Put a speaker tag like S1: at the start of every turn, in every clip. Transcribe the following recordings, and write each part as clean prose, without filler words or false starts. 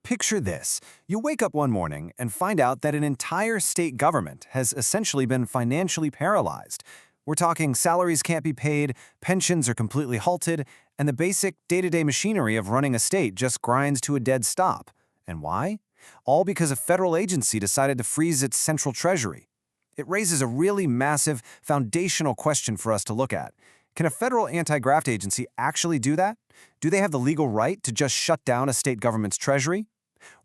S1: Picture this. You wake up one morning and find out that an entire state government has essentially been financially paralyzed. We're talking salaries can't be paid, pensions are completely halted, and the basic day-to-day machinery of running a state just grinds to a dead stop. And why? All because a federal agency decided to freeze its central treasury. It raises a really massive, foundational question for us to look at. Can a federal anti-graft agency actually do that? Do they have the legal right to just shut down a state government's treasury?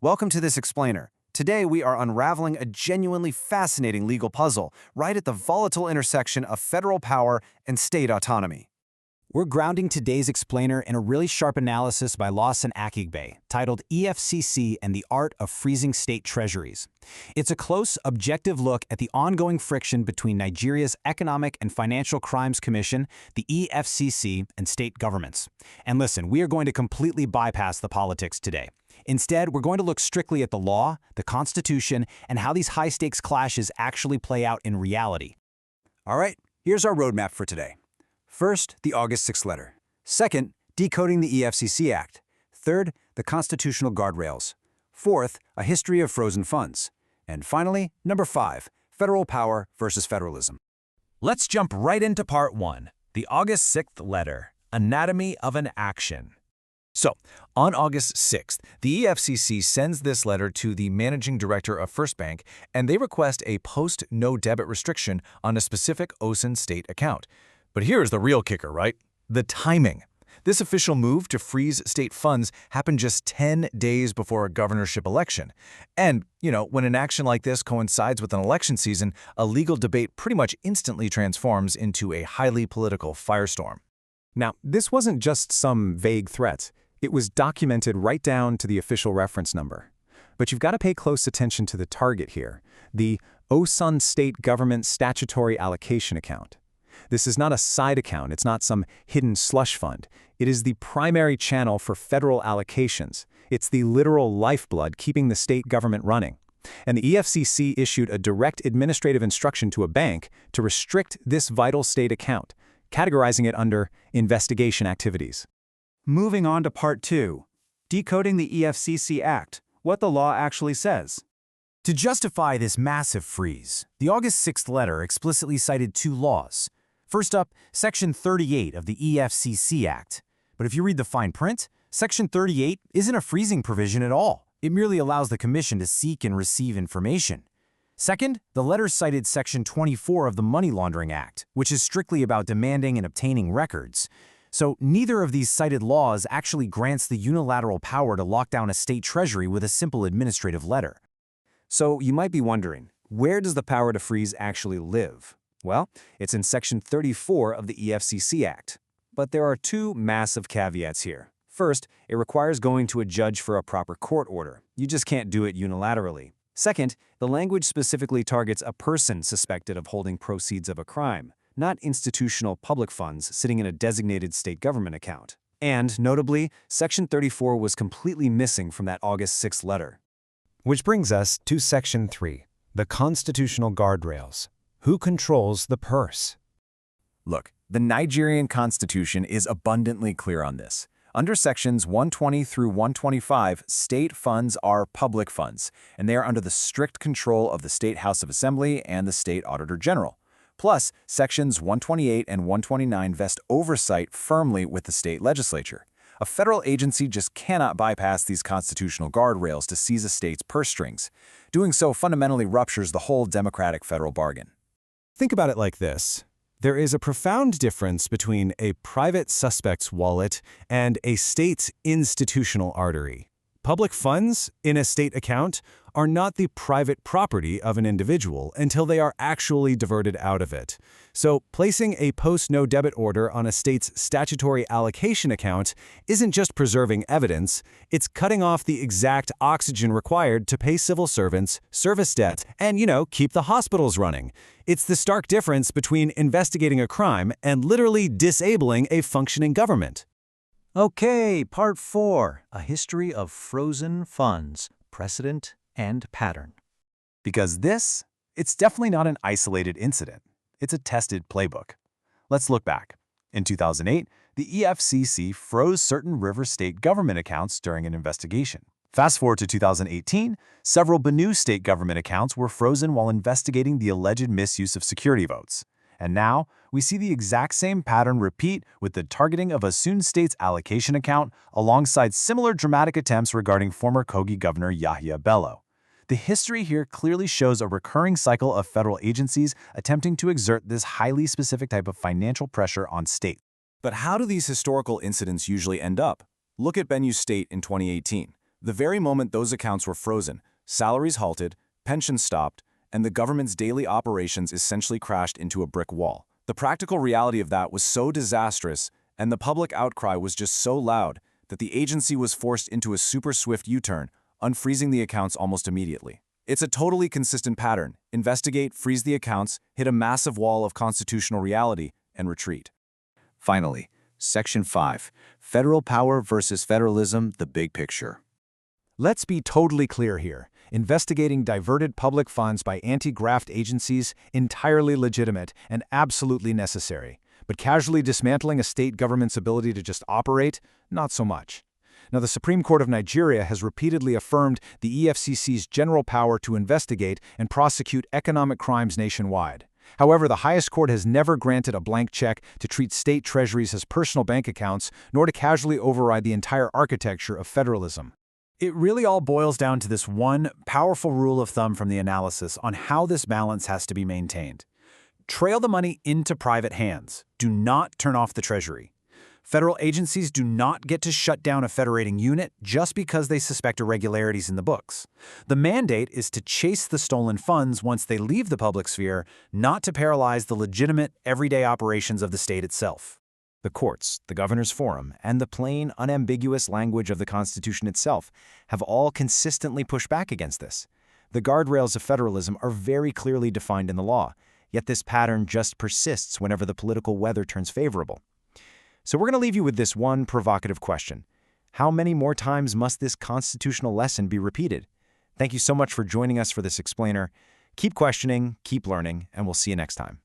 S1: Welcome to this explainer. Today we are unraveling a genuinely fascinating legal puzzle right at the volatile intersection of federal power and state autonomy.
S2: We're grounding today's explainer in a really sharp analysis by Lawson Akigbe, titled EFCC and the Art of Freezing State Treasuries. It's a close, objective look at the ongoing friction between Nigeria's Economic and Financial Crimes Commission, the EFCC, and state governments. And listen, we are going to completely bypass the politics today. Instead, we're going to look strictly at the law, the Constitution, and how these high-stakes clashes actually play out in reality.
S1: All right, here's our roadmap for today. First, the August 6th letter. Second, decoding the EFCC Act. Third, the constitutional guardrails. Fourth, a history of frozen funds. And finally, number 5, federal power versus federalism.
S3: Let's jump right into part 1, the August 6th letter, Anatomy of an Action. So, on August 6th, the EFCC sends this letter to the managing director of First Bank, and they request a post-no-debit restriction on a specific OSIN state account. But here's the real kicker, right? The timing. This official move to freeze state funds happened just 10 days before a governorship election. And, when an action like this coincides with an election season, a legal debate pretty much instantly transforms into a highly political firestorm.
S4: Now, this wasn't just some vague threat. It was documented right down to the official reference number. But you've got to pay close attention to the target here, the OSIN State Government Statutory Allocation Account. This is not a side account, it's not some hidden slush fund. It is the primary channel for federal allocations. It's the literal lifeblood keeping the state government running. And the EFCC issued a direct administrative instruction to a bank to restrict this vital state account, categorizing it under investigation activities.
S1: Moving on to part 2, decoding the EFCC Act, what the law actually says. To justify this massive freeze, the August 6th letter explicitly cited 2 laws. First up, Section 38 of the EFCC Act. But if you read the fine print, Section 38 isn't a freezing provision at all. It merely allows the Commission to seek and receive information. Second, the letter cited Section 24 of the Money Laundering Act, which is strictly about demanding and obtaining records. So neither of these cited laws actually grants the unilateral power to lock down a state treasury with a simple administrative letter. So you might be wondering, where does the power to freeze actually live? Well, it's in Section 34 of the EFCC Act. But there are 2 massive caveats here. First, it requires going to a judge for a proper court order. You just can't do it unilaterally. Second, the language specifically targets a person suspected of holding proceeds of a crime, not institutional public funds sitting in a designated state government account. And, notably, Section 34 was completely missing from that August 6th letter.
S4: Which brings us to Section 3, the constitutional guardrails. Who controls the purse?
S1: Look, the Nigerian Constitution is abundantly clear on this. Under Sections 120 through 125, state funds are public funds, and they are under the strict control of the State House of Assembly and the State Auditor General. Plus, Sections 128 and 129 vest oversight firmly with the state legislature. A federal agency just cannot bypass these constitutional guardrails to seize a state's purse strings. Doing so fundamentally ruptures the whole democratic federal bargain.
S4: Think about it like this. There is a profound difference between a private suspect's wallet and a state's institutional artery. Public funds in a state account are not the private property of an individual until they are actually diverted out of it. So, placing a post-no-debit order on a state's statutory allocation account isn't just preserving evidence, it's cutting off the exact oxygen required to pay civil servants, service debt, and, keep the hospitals running. It's the stark difference between investigating a crime and literally disabling a functioning government.
S2: Okay, part 4, a history of frozen funds, precedent and pattern.
S1: Because it's definitely not an isolated incident. It's a tested playbook. Let's look back. In 2008, the EFCC froze certain river state government accounts during an investigation. Fast forward to 2018, several Benue state government accounts were frozen while investigating the alleged misuse of security votes. And now, we see the exact same pattern repeat with the targeting of Asun State's allocation account alongside similar dramatic attempts regarding former Kogi Governor Yahya Bello. The history here clearly shows a recurring cycle of federal agencies attempting to exert this highly specific type of financial pressure on states.
S2: But how do these historical incidents usually end up? Look at Benue State in 2018. The very moment those accounts were frozen, salaries halted, pensions stopped, and the government's daily operations essentially crashed into a brick wall. The practical reality of that was so disastrous, and the public outcry was just so loud, that the agency was forced into a super swift U-turn, unfreezing the accounts almost immediately. It's a totally consistent pattern: investigate, freeze the accounts, hit a massive wall of constitutional reality, and retreat.
S1: Finally, Section 5, Federal Power versus Federalism, the Big Picture.
S2: Let's be totally clear here. Investigating diverted public funds by anti-graft agencies, entirely legitimate and absolutely necessary. But casually dismantling a state government's ability to just operate, not so much. Now, the Supreme Court of Nigeria has repeatedly affirmed the EFCC's general power to investigate and prosecute economic crimes nationwide. However, the highest court has never granted a blank check to treat state treasuries as personal bank accounts, nor to casually override the entire architecture of federalism.
S1: It really all boils down to this one powerful rule of thumb from the analysis on how this balance has to be maintained. Trail the money into private hands. Do not turn off the Treasury. Federal agencies do not get to shut down a federating unit just because they suspect irregularities in the books. The mandate is to chase the stolen funds once they leave the public sphere, not to paralyze the legitimate, everyday operations of the state itself.
S2: The courts, the governor's forum, and the plain, unambiguous language of the Constitution itself have all consistently pushed back against this. The guardrails of federalism are very clearly defined in the law, yet this pattern just persists whenever the political weather turns favorable. So we're going to leave you with this one provocative question. How many more times must this constitutional lesson be repeated? Thank you so much for joining us for this explainer. Keep questioning, keep learning, and we'll see you next time.